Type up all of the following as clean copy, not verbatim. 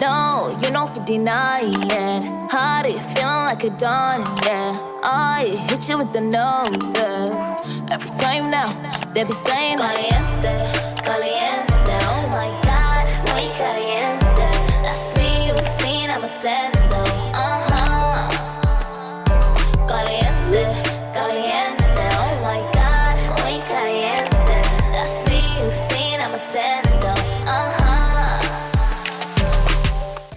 No, you're not for denying. Hot it, feeling like a dawn, yeah. I hit you with the notice. Every time now, they be saying caliente, caliente. Oh my God, muy caliente. That's me, you seen, I'm attendo. Caliente, caliente. Oh my God, muy caliente. That's me, you seen, I'm attendo.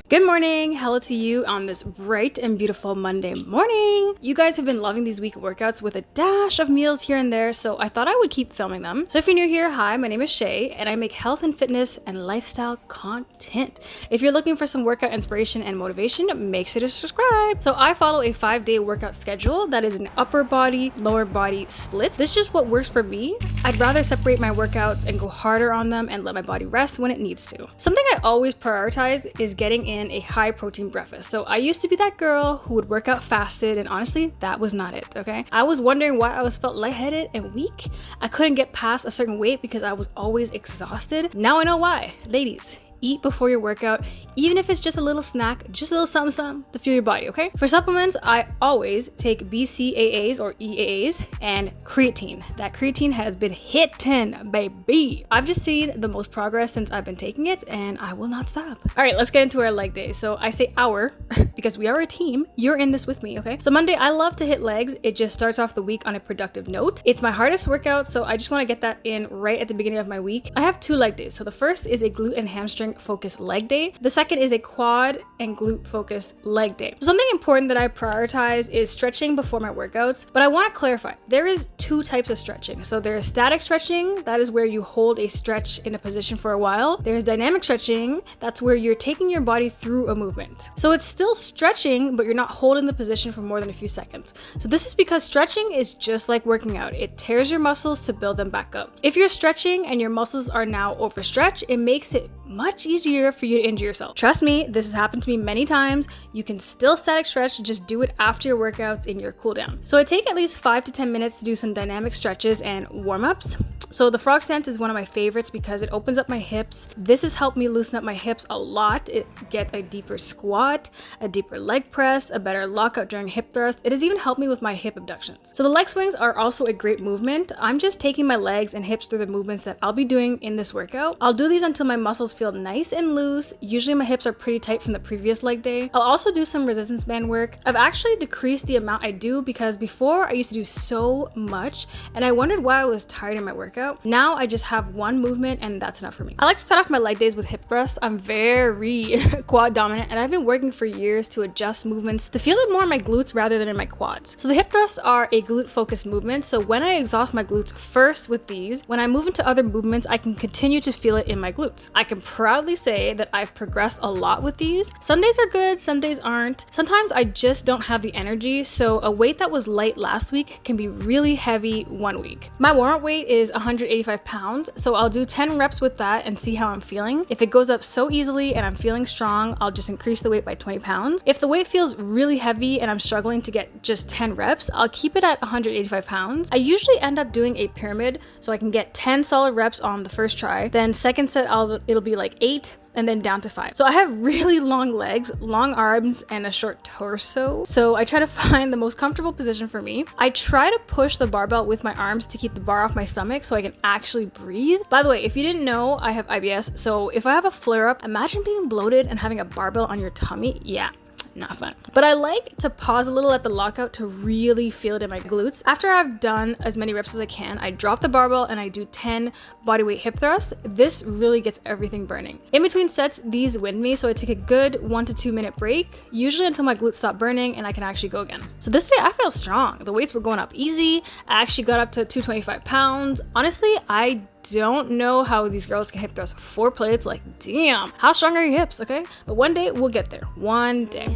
Good morning, hello to you on this bright and beautiful Monday morning. You guys have been loving these week workouts with a dash of meals here and there, so I thought I would keep filming them. So if you're new here, hi, my name is Shay, and I make health and fitness and lifestyle content. If you're looking for some workout inspiration and motivation, make sure to subscribe. So I follow a 5-day workout schedule that is an upper body, lower body split. This is just what works for me. I'd rather separate my workouts and go harder on them and let my body rest when it needs to. Something I always prioritize is getting in a high protein breakfast. So I used to be that girl who would work out fasted, and honestly, that was not it, okay? I was wondering why I was felt lightheaded and weak. I couldn't get past a certain weight because I was always exhausted. Now I know why. Ladies, eat before your workout, even if it's just a little snack, just a little something to fuel your body, okay? For supplements, I always take BCAAs or EAAs and creatine. That creatine has been hitting, baby. I've just seen the most progress since I've been taking it, and I will not stop. All right, let's get into our leg day. So I say our because we are a team. You're in this with me, okay? So Monday, I love to hit legs. It just starts off the week on a productive note. It's my hardest workout, so I just want to get that in right at the beginning of my week. I have 2 leg days. So the first is a glute and hamstring focused leg day. The second is a quad and glute focused leg day. So something important that I prioritize is stretching before my workouts, but I want to clarify, there is 2 types of stretching. So there's static stretching, that is where you hold a stretch in a position for a while. There's dynamic stretching, that's where you're taking your body through a movement. So it's still stretching, but you're not holding the position for more than a few seconds. So this is because stretching is just like working out. It tears your muscles to build them back up. If you're stretching and your muscles are now overstretched, it makes it much easier for you to injure yourself. Trust me, this has happened to me many times. You can still static stretch, just do it after your workouts in your cool down. So I take at least 5 to 10 minutes to do some dynamic stretches and warm-ups. So the frog stance is one of my favorites because it opens up my hips. This has helped me loosen up my hips a lot. It get a deeper squat, a deeper leg press, a better lockout during hip thrust. It has even helped me with my hip abductions. So the leg swings are also a great movement. I'm just taking my legs and hips through the movements that I'll be doing in this workout. I'll do these until my muscles feel nice and loose. Usually my hips are pretty tight from the previous leg day. I'll also do some resistance band work. I've actually decreased the amount I do because before I used to do so much and I wondered why I was tired in my workout. Now I just have one movement and that's enough for me. I like to start off my leg days with hip thrusts. I'm very quad dominant and I've been working for years to adjust movements to feel it more in my glutes rather than in my quads. So the hip thrusts are a glute focused movement. So when I exhaust my glutes first with these, when I move into other movements, I can continue to feel it in my glutes. I can proudly say that I've progressed a lot with these. Some days are good, some days aren't. Sometimes I just don't have the energy, so a weight that was light last week can be really heavy one week. My warm-up weight is 185 pounds, so I'll do 10 reps with that and see how I'm feeling. If it goes up so easily and I'm feeling strong, I'll just increase the weight by 20 pounds. If the weight feels really heavy and I'm struggling to get just 10 reps, I'll keep it at 185 pounds. I usually end up doing a pyramid so I can get 10 solid reps on the first try. Then second set, it'll be like 8, and then down to 5. So I have really long legs, long arms, and a short torso. So I try to find the most comfortable position for me. I try to push the barbell with my arms to keep the bar off my stomach so I can actually breathe. By the way, if you didn't know, I have IBS. So if I have a flare up, imagine being bloated and having a barbell on your tummy. Yeah. Not fun. But I like to pause a little at the lockout to really feel it in my glutes. After I've done as many reps as I can, I drop the barbell and I do 10 bodyweight hip thrusts. This really gets everything burning. In between sets, these wind me, so I take a good 1 to 2 minute break, usually until my glutes stop burning and I can actually go again. So this day I felt strong. The weights were going up easy. I actually got up to 225 pounds. Honestly, I don't know how these girls can hip thrust 4 plates. Like, damn, how strong are your hips, okay? But one day we'll get there. One day.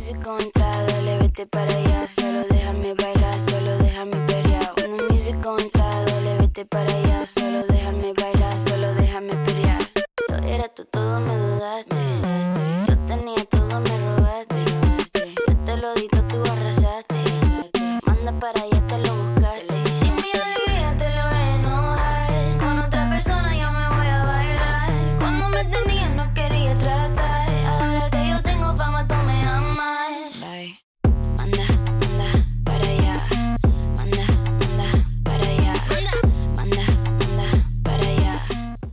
Persona ya me voy a bailar. Cuando me tenías no quería tratar. Ahora que yo te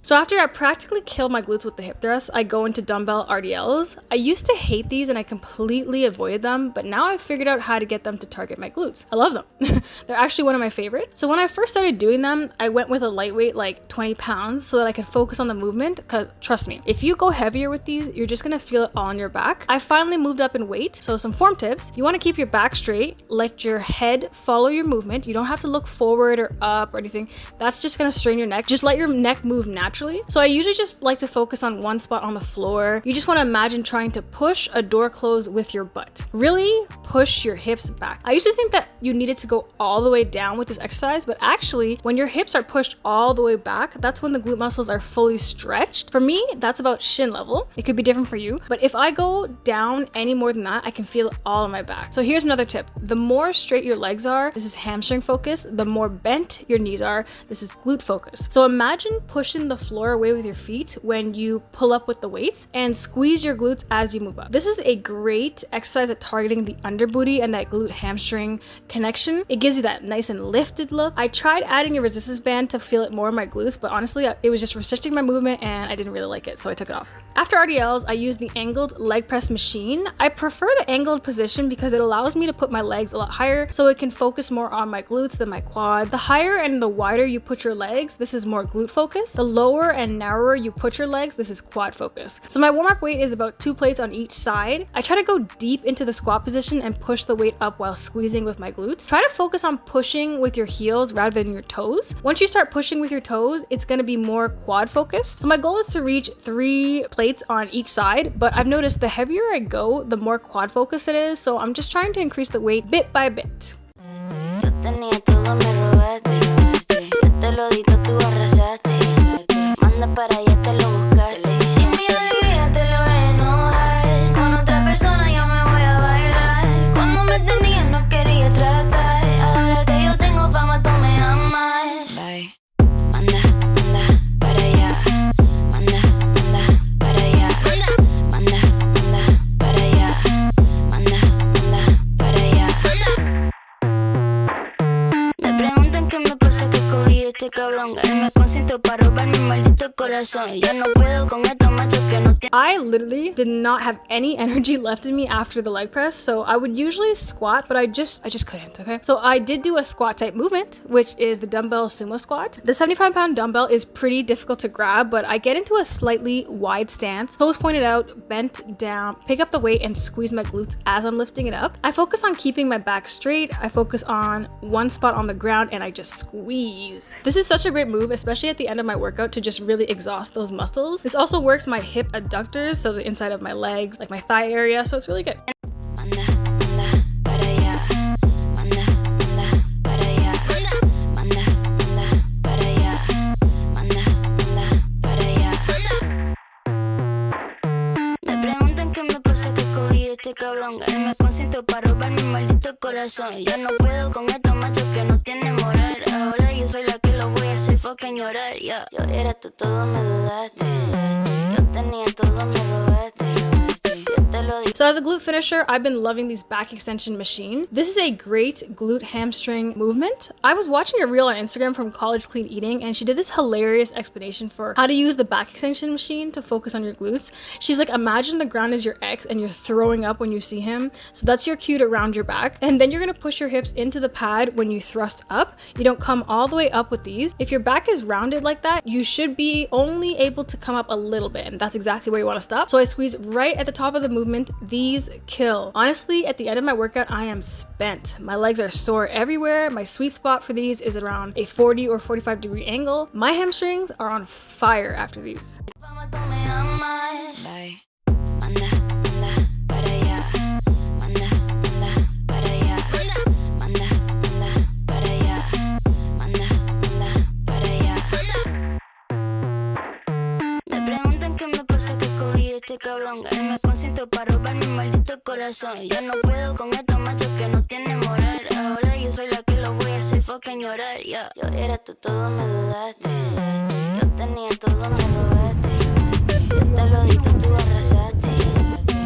So after I practically kill my glutes with the hip thrust, I go into dumbbell RDLs. I used to hate these and I completely avoided them, but now I've figured out how to get them to target my glutes. I love them. They're actually one of my favorites. So when I first started doing them, I went with a lightweight, like 20 pounds, so that I could focus on the movement, because trust me, if you go heavier with these, you're just gonna feel it all on your back. I finally moved up in weight. So some form tips: you wanna keep your back straight, let your head follow your movement. You don't have to look forward or up or anything. That's just gonna strain your neck. Just let your neck move naturally. So I usually just like to focus on one spot on the floor. You just wanna imagine trying to push a door close with your butt. Really push your hips back. I used to think that you needed to go all the way down with this exercise, but actually when your hips are pushed all the way back, that's when the glute muscles are fully stretched. For me, that's about shin level. It could be different for you, but if I go down any more than that, I can feel it all in my back. So here's another tip: the more straight your legs are, this is hamstring focus. The more bent your knees are, this is glute focus. So imagine pushing the floor away with your feet when you pull up with the weights, and squeeze your glutes as you move up. This is a great exercise at targeting the under booty and that glute hamstring connection. It gives you that nice and lifted look. I tried adding a resistance band to feel it more in my glutes, but honestly, it was just restricting my movement and I didn't really like it, so I took it off. After RDLs, I use the angled leg press machine. I prefer the angled position because it allows me to put my legs a lot higher, so it can focus more on my glutes than my quads. The higher and the wider you put your legs, this is more glute focus. The lower and narrower you put your legs, this is quad focus. So my warm-up weight is about 2 plates on each side. I try to go deep into the squat position and push the weight up while squeezing with my glutes. Try to focus on pushing with your heels rather than your toes. Once you start pushing with your toes, it's going to be more quad focused. So my goal is to reach 3 plates on each side, but I've noticed the heavier I go, the more quad focus it is, so I'm just trying to increase the weight bit by bit. I literally did not have any energy left in me after the leg press, so I would usually squat, but I just couldn't, okay? So I did do a squat type movement, which is the dumbbell sumo squat. The 75-pound dumbbell is pretty difficult to grab, but I get into a slightly wide stance, toes pointed out, bent down, pick up the weight and squeeze my glutes as I'm lifting it up. I focus on keeping my back straight. I focus on one spot on the ground and I just squeeze. This is such a great move, especially at the end of my workout, to just really exhaust those muscles. This also works my hip adductors, so the inside of my legs, like my thigh area, so it's really good. So as a glute finisher, I've been loving these back extension machine. This is a great glute hamstring movement. I was watching a reel on Instagram from College Clean Eating, and she did this hilarious explanation for how to use the back extension machine to focus on your glutes. She's like, imagine the ground is your ex and you're throwing up when you see him. So that's your cue to round your back. And then you're gonna push your hips into the pad when you thrust up. You don't come all the way up with these. If your back is rounded like that, you should be only able to come up a little bit, and that's exactly where you wanna stop. So I squeeze right at the top of the movement. These kill. Honestly, at the end of my workout, I am spent. My legs are sore everywhere. My sweet spot for these is around a 40 or 45 degree angle. My hamstrings are on fire after these. Cabrón, él me consiento para robar mi maldito corazón. Yo no puedo con estos machos que no tienen moral. Ahora yo soy la que lo voy a hacer fucking llorar. Yeah. Yo era tú, todo me dudaste. Yo tenía todo, me robaste. Yo te lo di, tú arrasaste.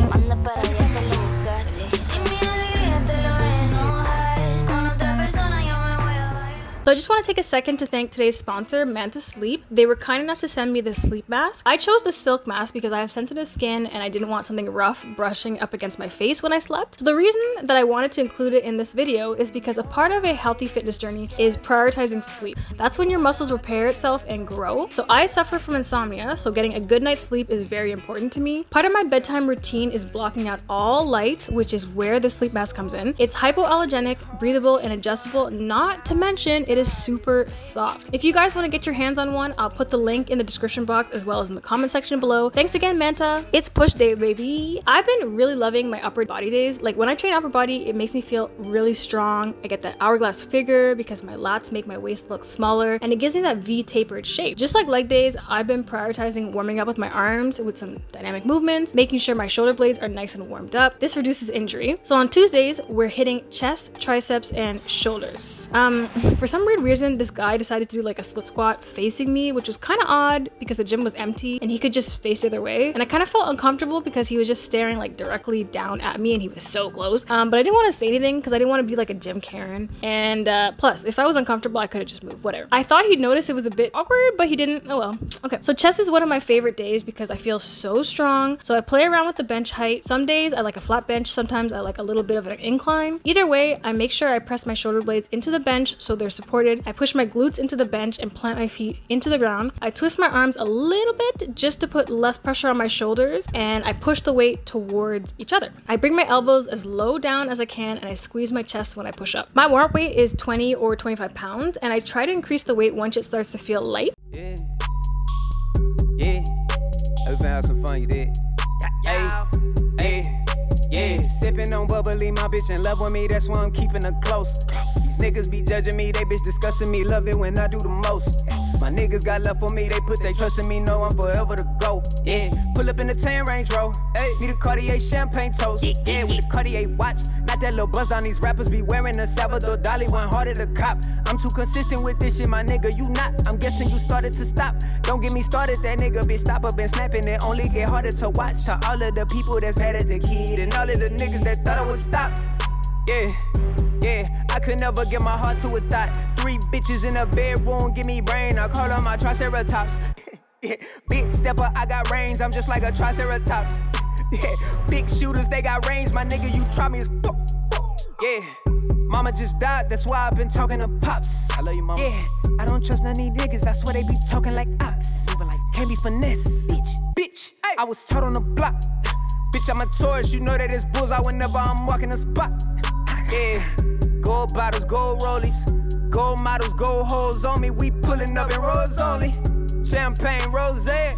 Manda para allá, te lo buscaste. Sin mi alegría te lo voy a enojar. Con otra persona yo me voy a bailar. So I just want to take a second to thank today's sponsor, Manta Sleep. They were kind enough to send me this sleep mask. I chose the silk mask because I have sensitive skin and I didn't want something rough brushing up against my face when I slept. So the reason that I wanted to include it in this video is because a part of a healthy fitness journey is prioritizing sleep. That's when your muscles repair itself and grow. So I suffer from insomnia, so getting a good night's sleep is very important to me. Part of my bedtime routine is blocking out all light, which is where the sleep mask comes in. It's hypoallergenic, breathable, and adjustable, not to mention it is super soft. If you guys want to get your hands on one, I'll put the link in the description box as well as in the comment section below. Thanks again, Manta. It's push day, baby. I've been really loving my upper body days. Like when I train upper body, it makes me feel really strong. I get that hourglass figure because my lats make my waist look smaller, and it gives me that V tapered shape. Just like leg days, I've been prioritizing warming up with my arms with some dynamic movements, making sure my shoulder blades are nice and warmed up. This reduces injury. So on Tuesdays, we're hitting chest, triceps, and shoulders. For some weird reason, this guy decided to do like a split squat facing me, which was kind of odd because the gym was empty and he could just face the other way. And I kind of felt uncomfortable because he was just staring like directly down at me and he was so close. But I didn't want to say anything because I didn't want to be like a gym Karen. And plus, if I was uncomfortable, I could have just moved, whatever. I thought he'd notice it was a bit awkward, but he didn't. Oh well. Okay. So chest is one of my favorite days because I feel so strong. So I play around with the bench height. Some days I like a flat bench. Sometimes I like a little bit of an incline. Either way, I make sure I press my shoulder blades into the bench so they're supported. I push my glutes into the bench and plant my feet into the ground. I twist my arms a little bit just to put less pressure on my shoulders, and I push the weight towards each other. I bring my elbows as low down as I can and I squeeze my chest when I push up. My warm-up weight is 20 or 25 pounds, and I try to increase the weight once it starts to feel light. Yeah. I was have some fun, you did. Yeah. Sipping on bubbly, my bitch in love with me, that's why I'm keeping her close. These niggas be judging me, they bitch discussing me, love it when I do the most. My niggas got love for me, they put their trust in me, know I'm forever to go. Yeah, pull up in the 10 Range Rover. Hey, need a Cartier champagne toast. Yeah, with the Cartier watch. Not that little buzz down, these rappers be wearing a Salvador Dali, one harder to cop. I'm too consistent with this shit, my nigga, you not. I'm guessing you started to stop. Don't get me started, that nigga bitch stop up and snapping. It only get harder to watch. To all of the people that's mad at the kid and all of the niggas that thought I would stop. Yeah, I could never give my heart to a thought. 3 bitches in a bedroom, give me brain, I call on my triceratops. Yeah, big stepper, I got range, I'm just like a triceratops. Yeah, big shooters, they got range, my nigga, you try me as fuck. Yeah, mama just died, that's why I've been talking to pops. I love you, mama. Yeah, I don't trust none of these niggas, I swear they be talking like ops. Can't be finesse, bitch. Ay. I was taught on the block. Bitch, I'm a tourist, you know that it's bullseye whenever I'm walking the spot. Yeah, gold bottles, gold rollies, gold models, gold hoes on me. We pulling up in rows only. Champagne rosé.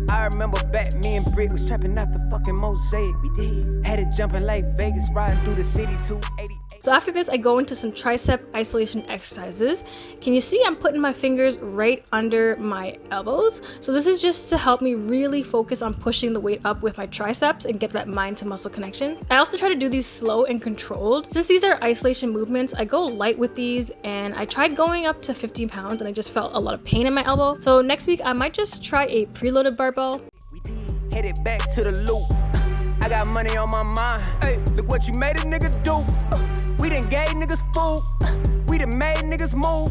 I remember back, me and Brick was trapping out the fucking mosaic. We did. Had it jumping like Vegas, riding through the city 288. So after this, I go into some tricep isolation exercises. Can you see I'm putting my fingers right under my elbows? So this is just to help me really focus on pushing the weight up with my triceps and get that mind to muscle connection. I also try to do these slow and controlled. Since these are isolation movements, I go light with these, and I tried going up to 15 pounds and I just felt a lot of pain in my elbow. So next week, I might just try a preloaded barbell. We did. Headed back to the loop. I got money on my mind. Hey, look what you made a nigga do. We done gave niggas food. We done made niggas move.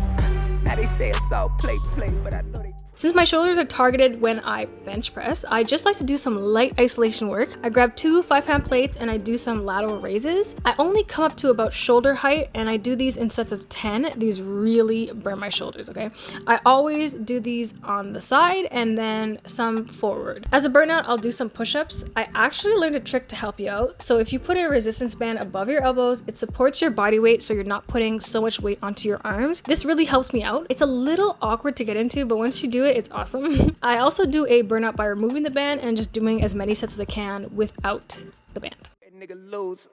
Now they say it's all play, but I know they... Since my shoulders are targeted when I bench press, I just like to do some light isolation work. I grab 2 5-pound plates and I do some lateral raises. I only come up to about shoulder height and I do these in sets of 10. These really burn my shoulders, okay? I always do these on the side and then some forward. As a burnout, I'll do some push-ups. I actually learned a trick to help you out. So if you put a resistance band above your elbows, it supports your body weight so you're not putting so much weight onto your arms. This really helps me out. It's a little awkward to get into, but once you do it, it's awesome. I also do a burnout by removing the band and just doing as many sets as I can without the band. Nigga lose,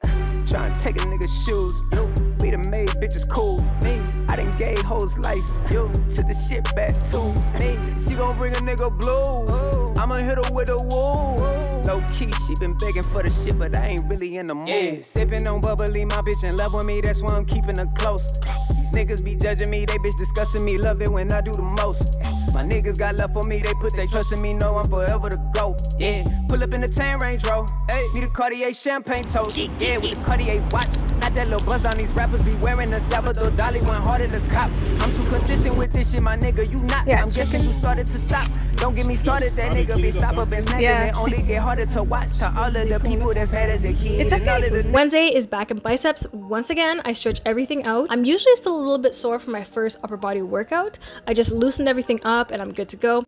trying to take a nigga's shoes. Yo, we done made bitches cool. Me, I done gave hoes life. Yo, took the shit back to me. She gon' bring a nigga blues. I'ma hit her with a woo. Low key, she been begging for the shit, but I ain't really in the mood. Yeah, sipping on bubbly, my bitch in love with me, that's why I'm keeping her close. These niggas be judging me, they bitch discussing me, love it when I do the most. My niggas got love for me, they put their trust in me, know I'm forever the GOAT. Yeah, pull up in the 10 Range Rover. Hey, need a Cartier champagne toast. Yeah, with a Cartier watch. Not that little buzz down these rappers be wearing the Salvador Dali went harder to cop. I'm too consistent with this shit, my nigga, you not. Yeah, I'm guessing you started to stop. Don't get me started, that nigga be stop up and snapping. It only get harder to watch. To all of the people that's mad at the kids. It's okay. Wednesday is back in biceps. Once again, I stretch everything out. I'm usually still a little bit sore from my first upper body workout. I just loosened everything up and I'm good to go.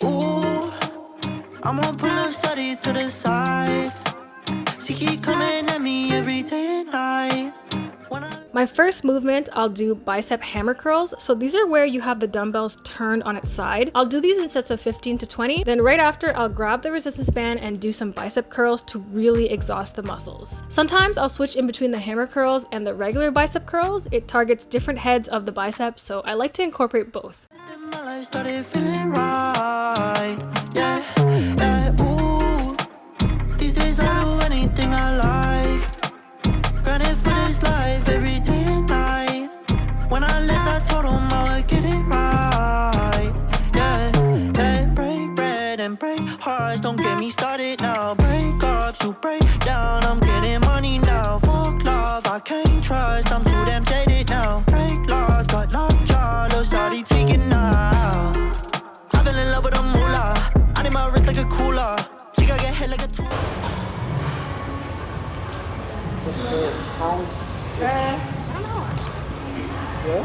Ooh, I'm gonna pull a shawty to the side. She keep coming at me every day and night. My first movement, I'll do bicep hammer curls. So these are where you have the dumbbells turned on its side. I'll do these in sets of 15 to 20. Then right after, I'll grab the resistance band and do some bicep curls to really exhaust the muscles. Sometimes I'll switch in between the hammer curls and the regular bicep curls. It targets different heads of the bicep, so I like to incorporate both. My life started feeling right. Yeah, yeah, ooh. These days I'll do anything I like. Grinding for this life every day and night. When I left, I told them I would get it right. Yeah, yeah. Break bread and break hearts. Don't get me started now. Break up to break down. I'm getting money now. Fuck love, I can't trust. I'm too damn jaded now. Break laws, got lockjaw. Little shawty tweaking now. I fell in love with a moolah. I need my wrist like a cooler. She got get hit like a tool. What's the pound? I don't know. Yeah?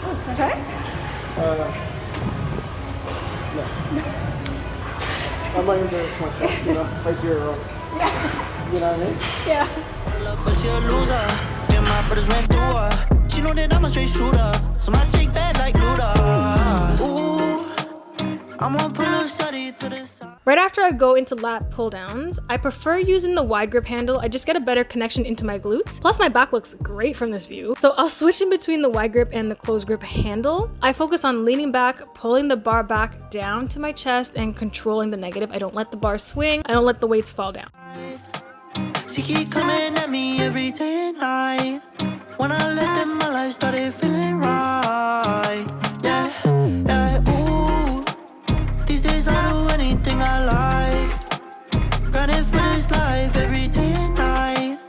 Oh, can I try? No. I'm not embarrass myself, you know, if I do it wrong. Yeah. You know what I mean? Yeah. But she a loser. And my brothers ran through her. She know that I'm a straight shooter. So my chick bad like Luda. Ooh, I'm gonna pull a shawty to the side. Right after I go into lat pull downs, I prefer using the wide grip handle. I just get a better connection into my glutes. Plus my back looks great from this view. So I'll switch in between the wide grip and the closed grip handle. I focus on leaning back, pulling the bar back down to my chest and controlling the negative. I don't let the bar swing. I don't let the weights fall down. She keep coming at me every day and night. When I left them, my life started feeling right. Yeah, yeah, ooh. These days I'll do anything I like. Grinding for this life every day and night.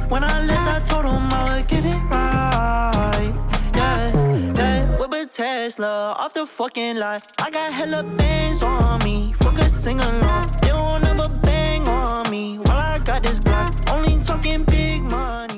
When I left, I told them I would get it right. Yeah, yeah. Whip a Tesla off the fucking lot. I got hella bands on me. Fuck a sing along. They won't ever bang on me. While I got this Glock, only talking big money.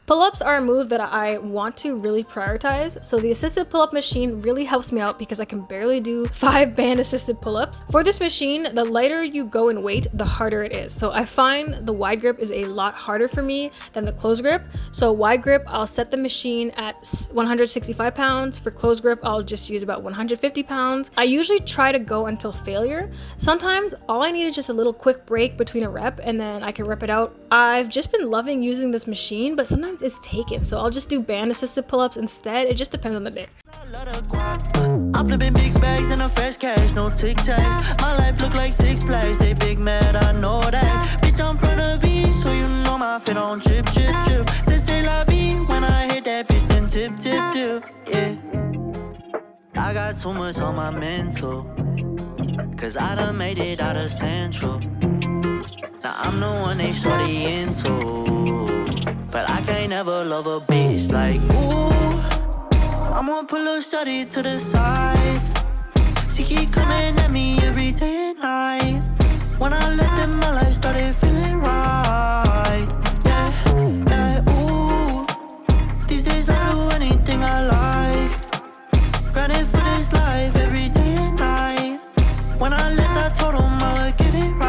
Pull-ups are a move that I want to really prioritize, so the assisted pull-up machine really helps me out because I can barely do 5 band assisted pull-ups. For this machine, the lighter you go in weight, the harder it is. So I find the wide grip is a lot harder for me than the closed grip. So wide grip, I'll set the machine at 165 pounds. For closed grip, I'll just use about 150 pounds. I usually try to go until failure. Sometimes all I need is just a little quick break between a rep and then I can rep it out. I've just been loving using this machine, but sometimes it's taken, so I'll just do band assisted pull-ups instead. It just depends on the day. I'm flipping big bags and a fresh cash, no tic tacs. My life look like Six Flags, they big mad, I know that. Bitch, I'm front of V, so you know my fit on drip, drip, drip. C'est la vie, when I hit that bitch, then tip, tip, tip, yeah. I got too much on my mental, cause I done made it out of Central. Now I'm the one they shorty into, but I can't ever love a bitch like, ooh, I'm gonna pull a shawty to the side. She keep coming at me every day and night. When I left them, my life started feeling right. Yeah, yeah, ooh. These days I'll do anything I like. Grinding for this life every day and night. When I left, I told them I would get it right.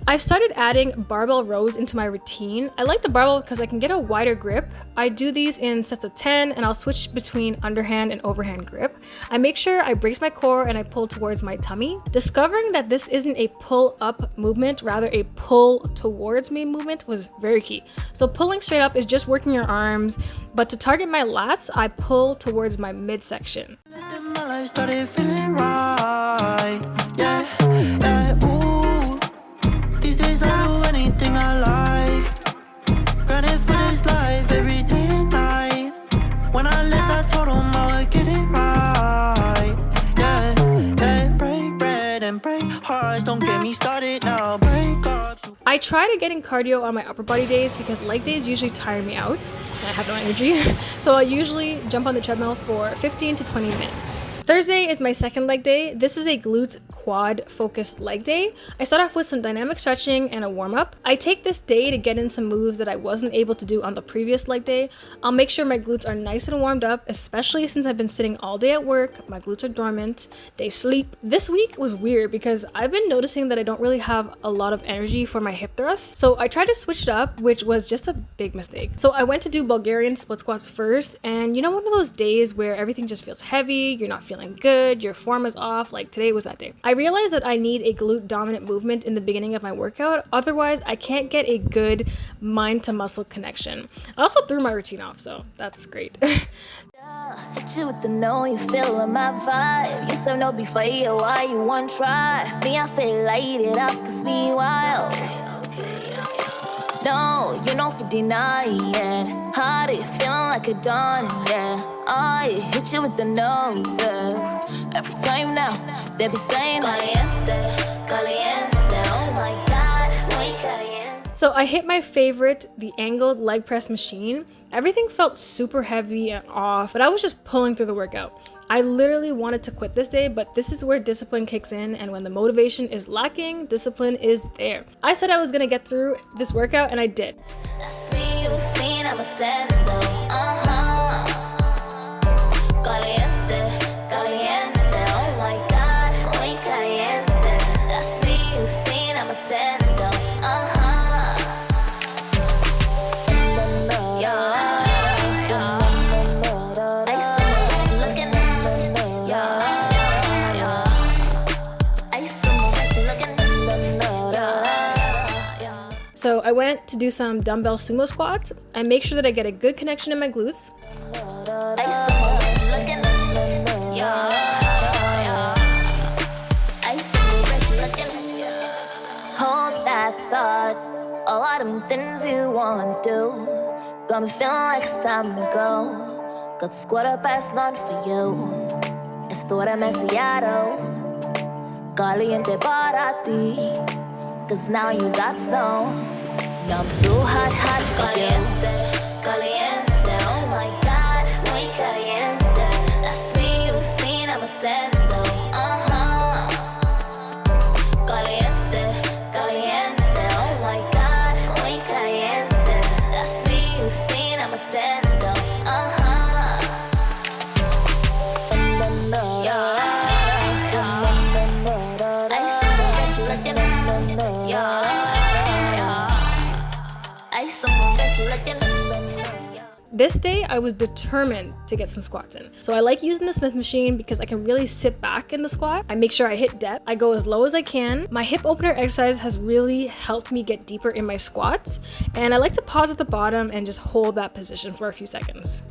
I've started adding barbell rows into my routine. I like the barbell because I can get a wider grip. I do these in sets of 10 and I'll switch between underhand and overhand grip. I make sure I brace my core and I pull towards my tummy. Discovering that this isn't a pull up movement, rather a pull towards me movement was very key. So pulling straight up is just working your arms, but to target my lats, I pull towards my midsection. My life started feeling right. Yeah, yeah, ooh. I try to get in cardio on my upper body days because leg days usually tire me out and I have no energy. So I usually jump on the treadmill for 15 to 20 minutes. Thursday is my second leg day. This is a glute quad focused leg day. I start off with some dynamic stretching and a warm up. I take this day to get in some moves that I wasn't able to do on the previous leg day. I'll make sure my glutes are nice and warmed up, especially since I've been sitting all day at work. My glutes are dormant, they sleep. This week was weird because I've been noticing that I don't really have a lot of energy for my hip thrusts. So I tried to switch it up, which was just a big mistake. So I went to do Bulgarian split squats first, and you know, one of those days where everything just feels heavy, you're not feeling good, your form is off, like today was that day. I realized that I need a glute dominant movement in the beginning of my workout, otherwise I can't get a good mind to muscle connection. I also threw my routine off, so that's great. Hit you with the know you feelin' my vibe. You said no before you, why you want try? Me, I feel light it up, cause me wild. No, you know for denying. How do you feelin' like a dawn, yeah? I hit you with the notice. Every time now, they be saying caliente, caliente, oh my god, muy caliente. So I hit my favorite, the angled leg press machine. Everything felt super heavy and off, but I was just pulling through the workout. I literally wanted to quit this day, but this is where discipline kicks in, and when the motivation is lacking, discipline is there. I said I was gonna get through this workout, and I did. I see you seen, I'm a tender. Caliente, caliente, oh my god, muy caliente. I see you seen, I'm a tender. So I went to do some dumbbell sumo squats. I make sure that I get a good connection in my glutes. Hold that thought, all them things you want to do. Got me feeling like it's time to go. Got the squad up past none for you. Esto era demasiado caliente para ti. Cause now you got to know, now I'm too hot, hot for you. Caliente, oh my god, muy caliente. I see you seen, I'm a tender. Caliente, caliente, oh my god, muy caliente. I see you seen, I'm a tender. This day, I was determined to get some squats in. So I like using the Smith machine because I can really sit back in the squat. I make sure I hit depth. I go as low as I can. My hip opener exercise has really helped me get deeper in my squats. And I like to pause at the bottom and just hold that position for a few seconds.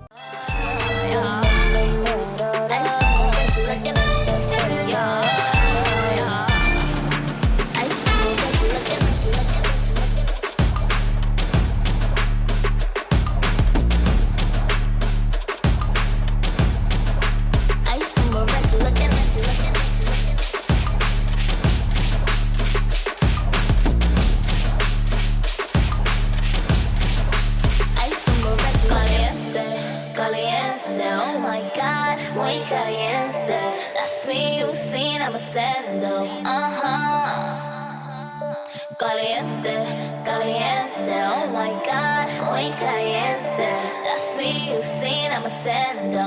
Caliente, caliente, oh my god, muy caliente. That's me, you seen, I'm a tender,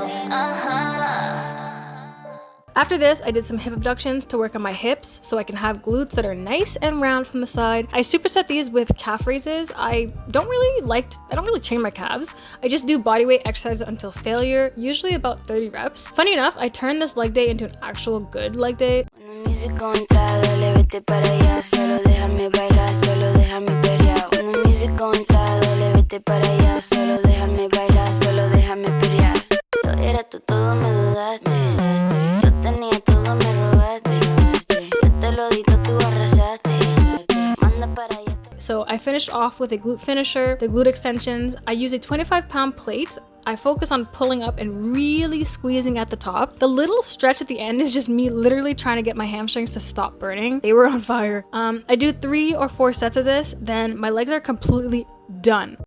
After this, I did some hip abductions to work on my hips so I can have glutes that are nice and round from the side. I superset these with calf raises. I don't really train my calves. I just do bodyweight exercises until failure, usually about 30 reps. Funny enough, I turned this leg day into an actual good leg day. So I finished off with a glute finisher, the glute extensions. I use a 25-pound plate I focus on pulling up and really squeezing at the top. The little stretch at the end is just me literally trying to get my hamstrings to stop burning. They were on fire. I do 3 or 4 sets of this, then my legs are completely done.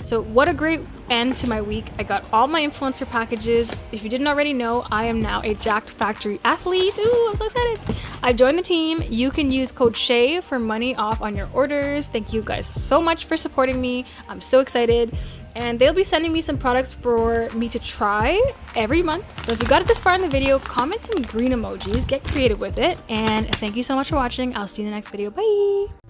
So what a great end to my week. I got all my influencer packages. If you didn't already know, I am now a Jacked Factory athlete. Ooh, I'm so excited. I joined the team. You can use code SHAY for money off on your orders. Thank you guys so much for supporting me. I'm so excited. And they'll be sending me some products for me to try every month. So if you got it this far in the video, comment some green emojis, get creative with it. And thank you so much for watching. I'll see you in the next video. Bye.